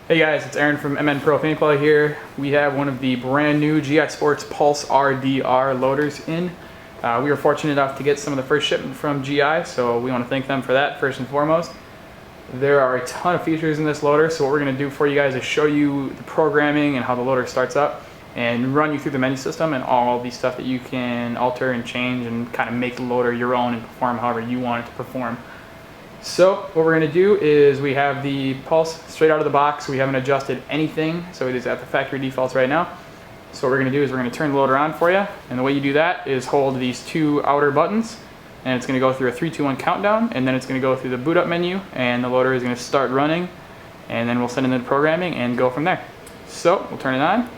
Hey guys, it's Aaron from MN Pro Paintball here. We have one of the brand new GI Sportz Pulse RDR loaders in. We were fortunate enough to get some of the first shipment from GI, so we want to thank them for that first and foremost. There are a ton of features in this loader, so what we're going to do for you guys is show you the programming and how the loader starts up and run you through the menu system and all the stuff that you can alter and change and kind of make the loader your own and perform however you want it to perform. So what we're going to do is we have the pulse straight out of the box. We haven't adjusted anything, so it is at the factory defaults right now. So what we're going to do is we're going to turn the loader on for you, and the way you do that is hold these two outer buttons, and it's going to go through a 3, 2, 1 countdown, and then it's going to go through the boot up menu, and the loader is going to start running, and then we'll send in the programming and go from there. So we'll turn it on.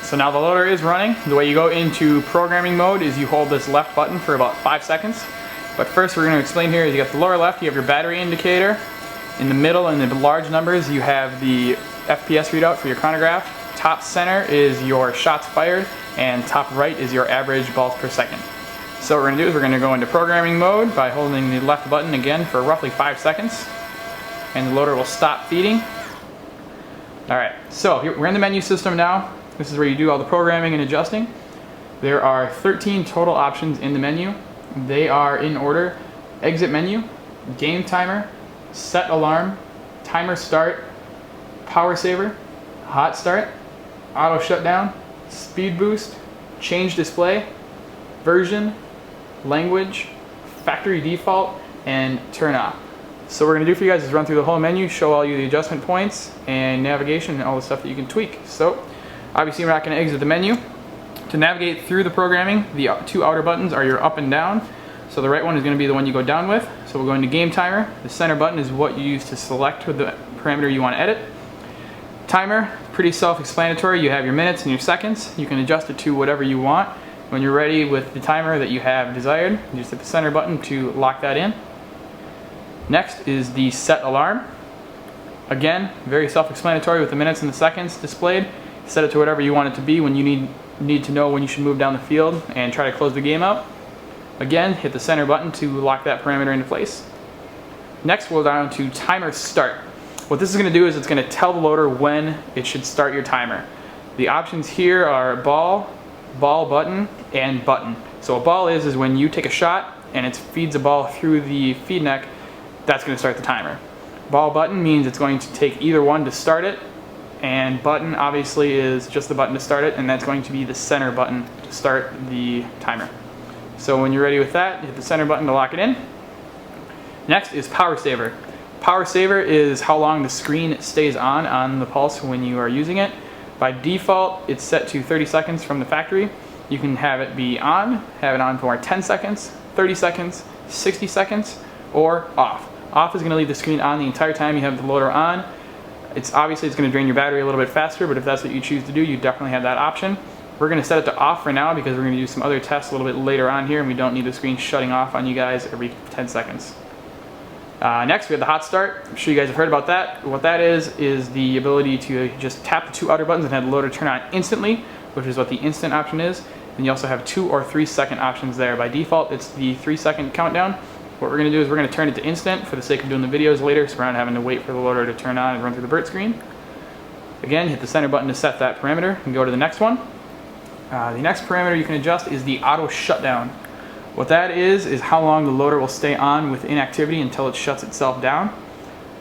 So now the loader is running. The way you go into programming mode is you hold this left button for about 5 seconds. But first we're going to explain here is you got the lower left, you have your battery indicator. In the middle, in the large numbers, you have the FPS readout for your chronograph. Top center is your shots fired, and top right is your average balls per second. So what we're going to do is we're going to go into programming mode by holding the left button again for roughly 5 seconds. And the loader will stop feeding. Alright, so we're in the menu system now. This is where you do all the programming and adjusting. There are 13 total options in the menu. They are in order: exit menu, game timer, set alarm, timer start, power saver, hot start, auto shutdown, speed boost, change display, version, language, factory default, and turn off. So what we're going to do for you guys is run through the whole menu, show all you the adjustment points and navigation and all the stuff that you can tweak. So obviously we're not going to exit the menu. To navigate through the programming, the two outer buttons are your up and down. So the right one is going to be the one you go down with. So we'll go into game timer. The center button is what you use to select the parameter you want to edit. Timer, pretty self-explanatory. You have your minutes and your seconds. You can adjust it to whatever you want. When you're ready with the timer that you have desired, you just hit the center button to lock that in. Next is the set alarm. Again, very self-explanatory with the minutes and the seconds displayed. Set it to whatever you want it to be when you need to know when you should move down the field and try to close the game out. Again, hit the center button to lock that parameter into place. Next, we'll go down to timer start. What this is going to do is it's going to tell the loader when it should start your timer. The options here are ball, button, and button. So a ball is when you take a shot and it feeds a ball through the feed neck. That's going to start the timer. Ball button means it's going to take either one to start it, and button obviously is just the button to start it, and that's going to be the center button to start the timer. So when you're ready with that, you hit the center button to lock it in. Next is power saver. Power saver is how long the screen stays on the pulse when you are using it. By default, it's set to 30 seconds from the factory. You can have it be on, have it on for 10 seconds, 30 seconds, 60 seconds, or off. Off is going to leave the screen on the entire time you have the loader on. It's going to drain your battery a little bit faster, but if that's what you choose to do, you definitely have that option. We're going to set it to off for now because we're going to do some other tests a little bit later on here, and we don't need the screen shutting off on you guys every 10 seconds. Next, we have the hot start. I'm sure you guys have heard about that. What that is the ability to just tap the two outer buttons and have the loader turn on instantly, which is what the instant option is. And you also have 2 or 3 second options there. By default, it's the 3-second countdown. What we're going to do is we're going to turn it to instant for the sake of doing the videos later, so we're not having to wait for the loader to turn on and run through the BERT screen. Again, hit the center button to set that parameter and go to the next one. The next parameter you can adjust is the auto shutdown. What that is how long the loader will stay on with inactivity until it shuts itself down.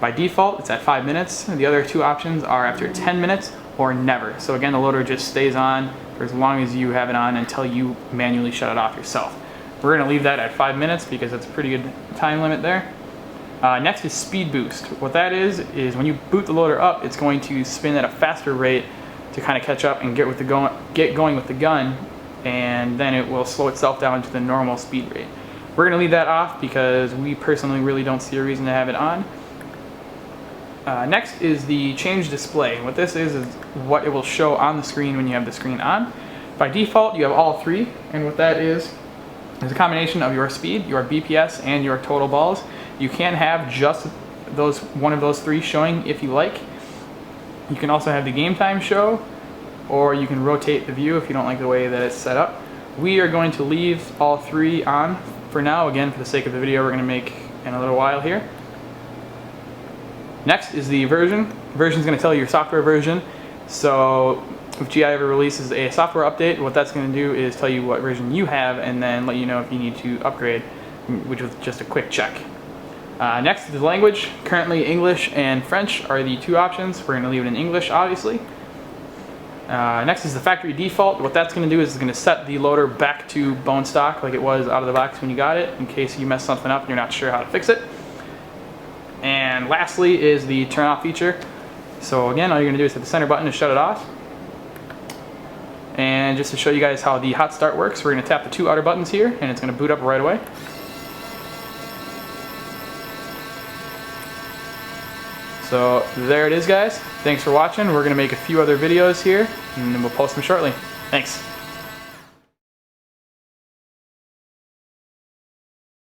By default, it's at 5 minutes. The other two options are after 10 minutes or never. So again, the loader just stays on for as long as you have it on until you manually shut it off yourself. We're going to leave that at 5 minutes because that's a pretty good time limit there. Next is speed boost. What that is when you boot the loader up, it's going to spin at a faster rate to kind of catch up and get going with the gun, and then it will slow itself down to the normal speed rate. We're going to leave that off because we personally really don't see a reason to have it on. Next is the change display. What this is what it will show on the screen when you have the screen on. By default, you have all three, and what that is a combination of your speed, your BPS, and your total balls. You can have just one of those three showing if you like. You can also have the game time show, or you can rotate the view if you don't like the way that it's set up. We are going to leave all three on for now. Again, for the sake of the video, we're going to make in a little while here. Next is the version. Version is going to tell you your software version. So if GI ever releases a software update, what that's going to do is tell you what version you have and then let you know if you need to upgrade, which is just a quick check. Next is the language. Currently English and French are the two options. We're going to leave it in English, obviously. Next is the factory default. What that's going to do is it's going to set the loader back to bone stock like it was out of the box when you got it, in case you mess something up and you're not sure how to fix it. And lastly is the turn off feature. So again, all you're going to do is hit the center button to shut it off. And just to show you guys how the hot start works, we're going to tap the two outer buttons here and it's going to boot up right away. So there it is, guys. Thanks for watching. We're going to make a few other videos here and then we'll post them shortly. Thanks.